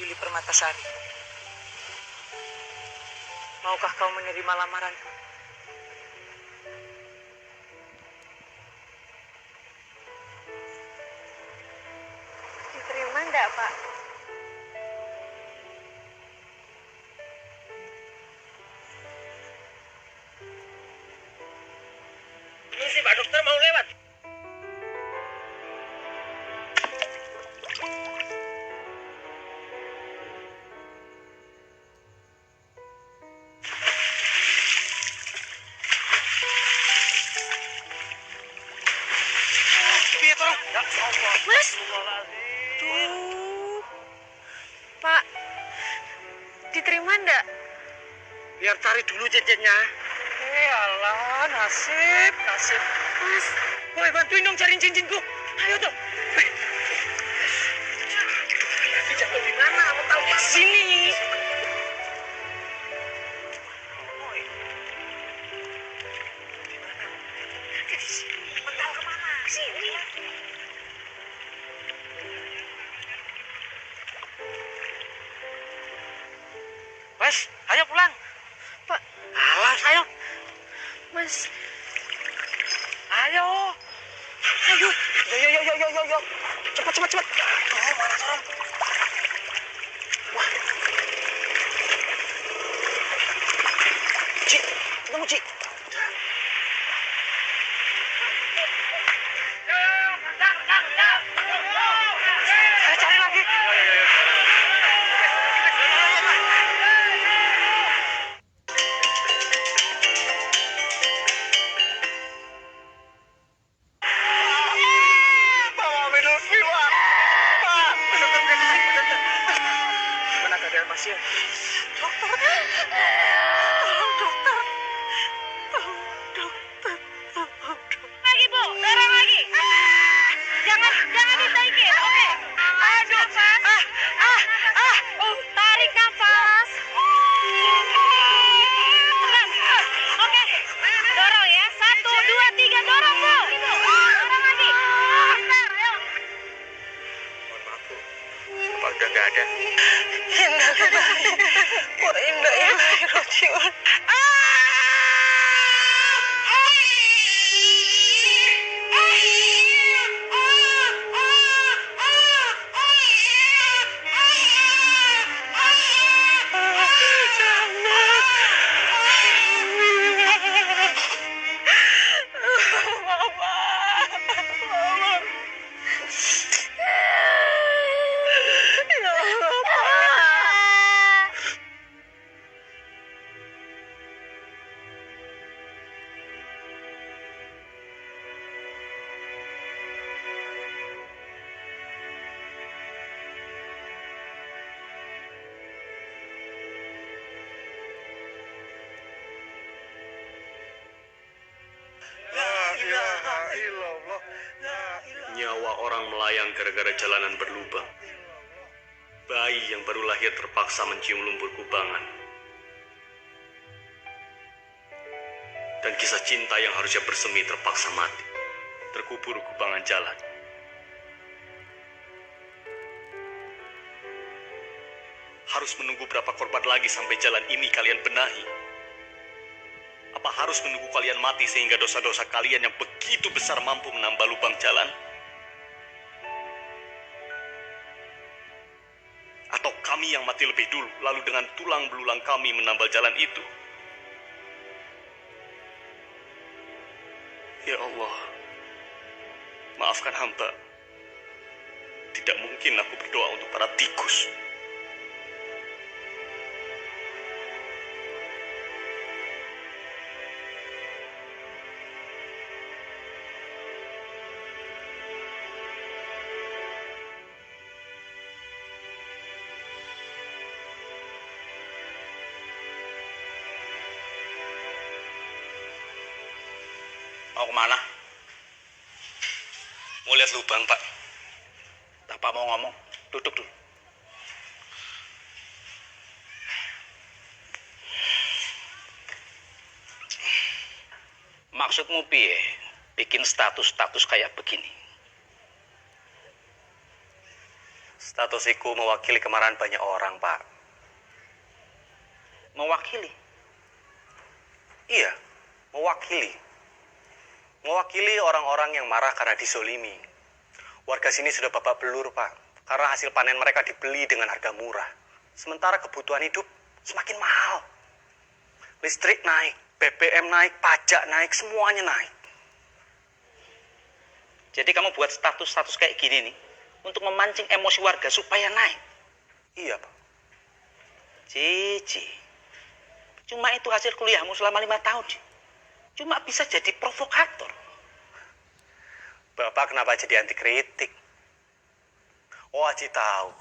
Yuli Permatasari, maukah kau menerima lamaranku? Diterima enggak, Pak? Misi Pak Dokter mau lewat. Mas. Pak. Diterima enggak? Biar cari dulu cincinnya. Alah, nasib. Mas. Boleh bantuin dong cariin cincinku. Ayo dong. Jatuh di mana? Aku tahu di sini. Wes, ayo pulang. Pak. Alas, ayo. Mas. Ayo. Ayo. Yo. Cepat. Oh, mana orang? Wah. Ci, ketemu Ci. Saya cari lagi. Mana keadaan pasien? Lagi, Bu. Dorong lagi. Jangan ditaikin. Oke. Ayo nafas. Tarik nafas. Oke. Dorong ya. 1, 2, 3. Dorong, Bu. Dorong lagi. Bentar, ayo. Mohon maaf, Bu. Bapak udah nggak ada. Nyawa orang melayang gara-gara jalanan berlubang. Bayi yang baru lahir terpaksa mencium lumpur kubangan. Dan kisah cinta yang harusnya bersemi terpaksa mati, terkubur kubangan jalan. Harus menunggu berapa korban lagi sampai jalan ini kalian benahi? Apa harus menunggu kalian mati sehingga dosa-dosa kalian yang begitu besar mampu menambah lubang jalan? kami yang mati lebih dulu, lalu dengan tulang belulang kami menambal jalan itu. Ya Allah, maafkan hamba. Tidak mungkin aku berdoa untuk para tikus. Mau kemana? Mau lihat lubang, Pak. Bapak mau ngomong. Duduk dulu. Maksudmu piye? Bikin status-status kayak begini. Statusiku mewakili kemarahan banyak orang, Pak. Mewakili? Iya, mewakili. Mewakili orang-orang yang marah karena disolimi. Warga sini sudah babak belur, Pak. Karena hasil panen mereka dibeli dengan harga murah. Sementara kebutuhan hidup semakin mahal. Listrik naik, BBM naik, pajak naik, semuanya naik. Jadi kamu buat status-status kayak gini nih untuk memancing emosi warga supaya naik. Iya, Pak. Cici. Cuma itu hasil kuliahmu selama 5 tahun. Ci. Cuma bisa jadi provokator. Bapak kenapa jadi anti kritik? Oh, Aji tahu.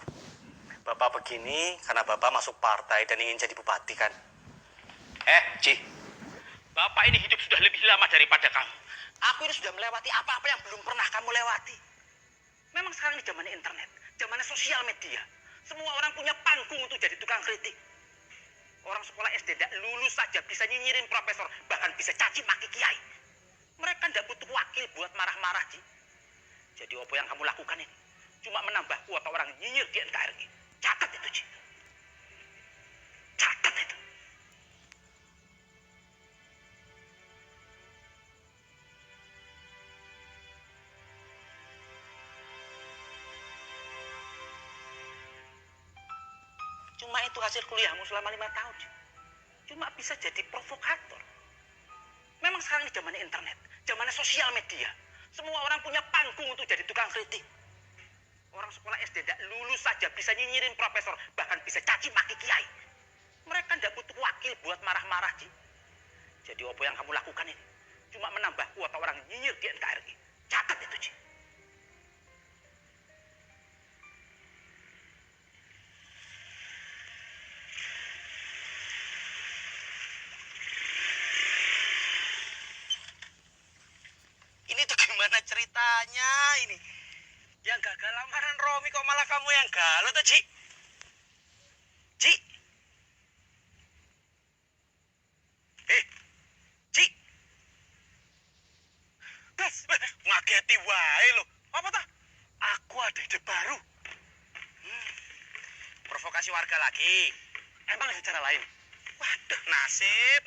Bapak begini karena Bapak masuk partai dan ingin jadi bupati, kan? Ci. Bapak ini hidup sudah lebih lama daripada kamu. Aku ini sudah melewati apa-apa yang belum pernah kamu lewati. Memang sekarang ini zamannya internet, zamannya sosial media. Semua orang punya panggung untuk jadi tukang kritik. Orang sekolah SD tidak lulus saja bisa nyinyirin profesor, bahkan bisa caci maki kiai. Mereka tidak butuh wakil buat marah-marah, Ci. Jadi apa yang kamu lakukan ini? Cuma menambah kuota orang nyinyir di NKRI. Catat itu, Ci. Catat itu. Cuma itu hasil kuliahmu selama 5 tahun. Cuma bisa jadi provokator. Memang sekarang ini zamannya internet, zamannya sosial media. Semua orang punya panggung untuk jadi tukang kritik. Orang sekolah SD tidak lulus saja bisa nyinyirin profesor, bahkan bisa caci maki kiai. Mereka tidak butuh wakil buat marah-marah, Ci. Jadi apa yang kamu lakukan ini? Cuma menambah kuota orang nyinyir di NKRI. Catat itu, Ci. Ini tuh gimana ceritanya ini? Yang gagal lamaran Romi kok malah kamu yang galau tuh, Ci? Ci? Ci? Bes, ngageti wae lo. Apa tah? Aku ada ide baru. Provokasi warga lagi. Emang ada cara lain? Waduh,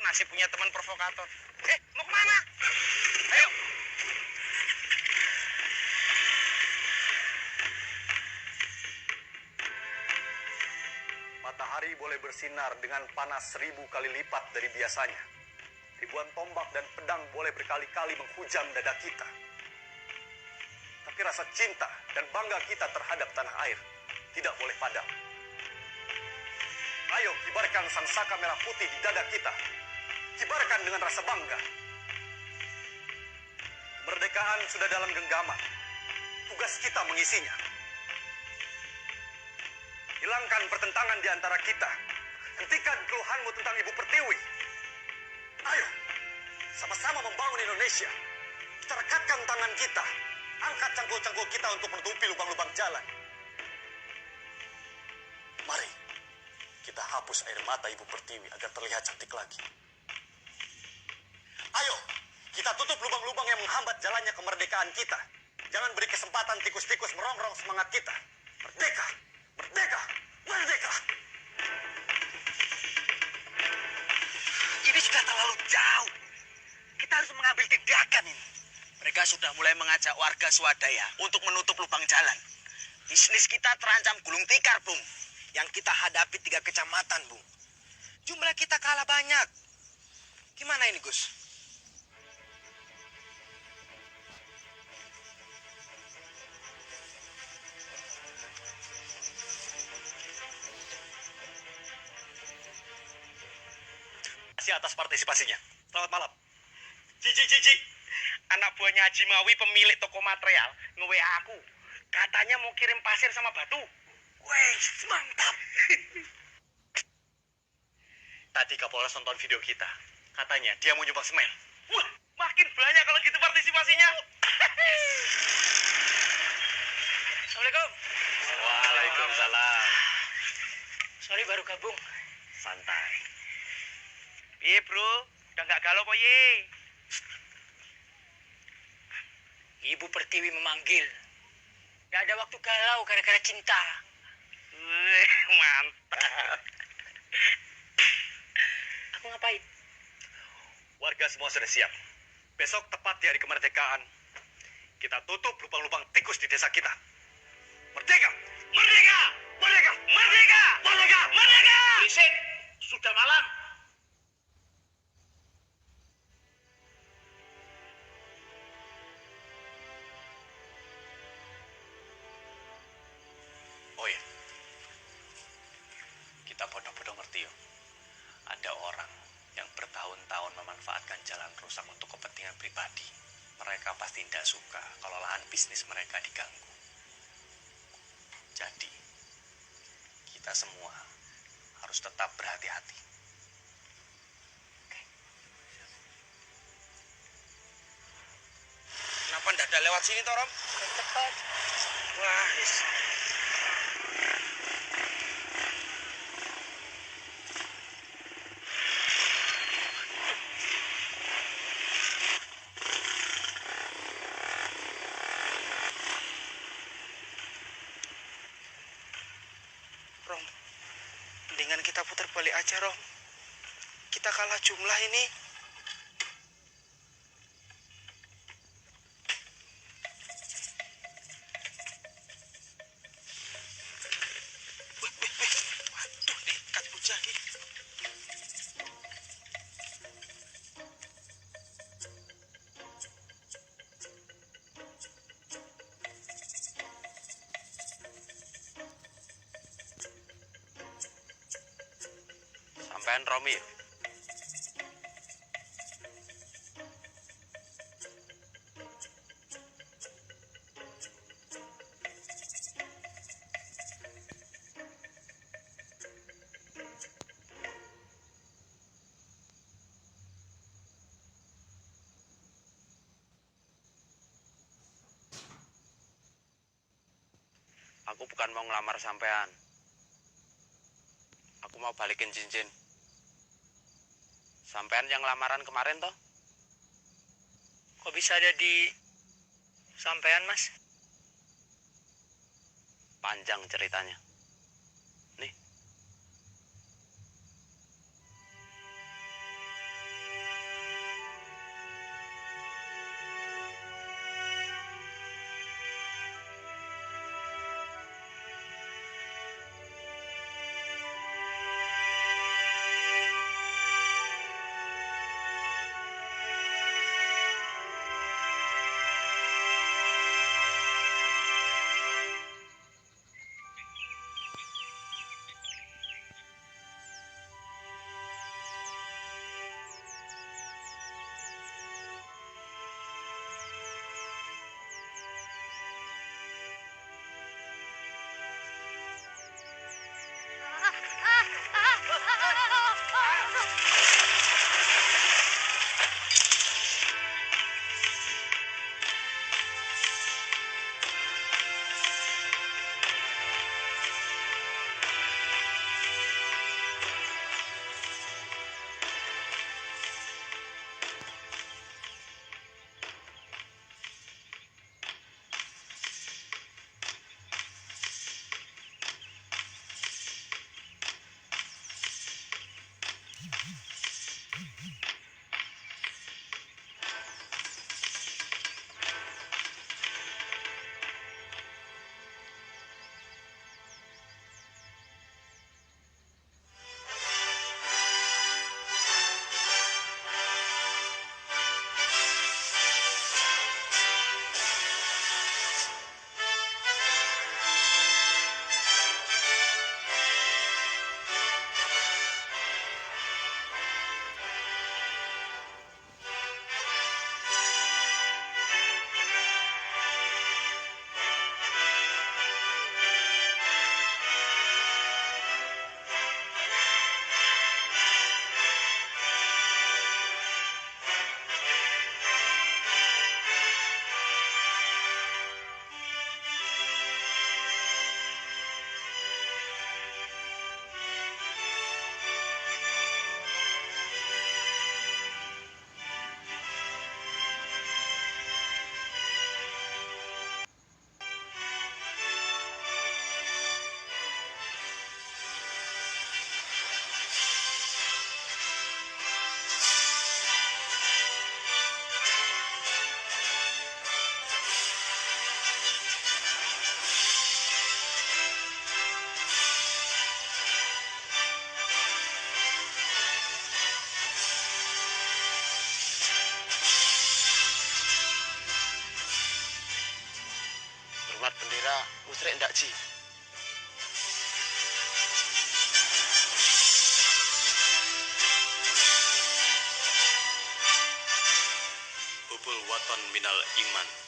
nasib punya teman provokator. Mau kemana? Ayo. Matahari boleh bersinar dengan panas 1000 kali lipat dari biasanya. Ribuan tombak dan pedang boleh berkali-kali menghujam dada kita. Tapi rasa cinta dan bangga kita terhadap tanah air tidak boleh padam. Ayo kibarkan sang saka merah putih di dada kita. Kibarkan dengan rasa bangga. Kemerdekaan sudah dalam genggaman. Tugas kita mengisinya. Hilangkan pertentangan di antara kita. Hentikan keluhanmu tentang Ibu Pertiwi. Ayo, sama-sama membangun Indonesia. Kita rekatkan tangan kita. Angkat cangkul-cangkul kita untuk menutupi lubang-lubang jalan. Mari, kita hapus air mata Ibu Pertiwi agar terlihat cantik lagi. Ayo, kita tutup lubang-lubang yang menghambat jalannya kemerdekaan kita. Jangan beri kesempatan tikus-tikus merongrong semangat kita. Merdeka! Merdeka! Merdeka! Ini sudah terlalu jauh. Kita harus mengambil tindakan ini. Mereka sudah mulai mengajak warga swadaya untuk menutup lubang jalan. Bisnis kita terancam gulung tikar, Bung. yang kita hadapi 3 kecamatan, Bung. Jumlah kita kalah banyak. Gimana ini, Gus? Kasih atas partisipasinya. Selamat malam. Cici. Anak buahnya Haji Mawi pemilik toko material nge-WA aku. Katanya mau kirim pasir sama batu. Wih, mantap. Tadi Kapolres nonton video kita. Katanya dia mau nyumbang semen. Wah, makin banyak kalau gitu partisipasinya. Assalamualaikum. Waalaikumsalam. Sorry baru gabung. Santai. Iya bro, udah nggak galau kok ye. Ibu Pertiwi memanggil. Gak ada waktu galau gara-gara cinta. Mantap. Aku ngapain? Warga semua sudah siap. Besok tepat di hari kemerdekaan. Kita tutup lubang-lubang tikus di desa kita. Merdeka! Merdeka! Merdeka! Merdeka! Merdeka! Merdeka! Berisik! Sudah malam. Oh ya, kita bodoh-bodoh ngerti yo. Ada orang yang bertahun-tahun memanfaatkan jalan rusak untuk kepentingan pribadi. Mereka pasti tidak suka kalau lahan bisnis mereka diganggu. Jadi, kita semua harus tetap berhati-hati. Kenapa ndak ada lewat sini, Torom? Cepat. Wah, Rom, mendingan kita putar balik aja, Rom. Kita kalah jumlah ini. Wih. Waduh, dekat Mujahid. Sampean Romi. Aku bukan mau ngelamar sampean. Aku mau balikin cincin. Sampean yang lamaran kemarin toh? Kok bisa ada di sampean, Mas? Panjang ceritanya. Nih. negara musrik ndak, Ji? Hubul waton minal iman.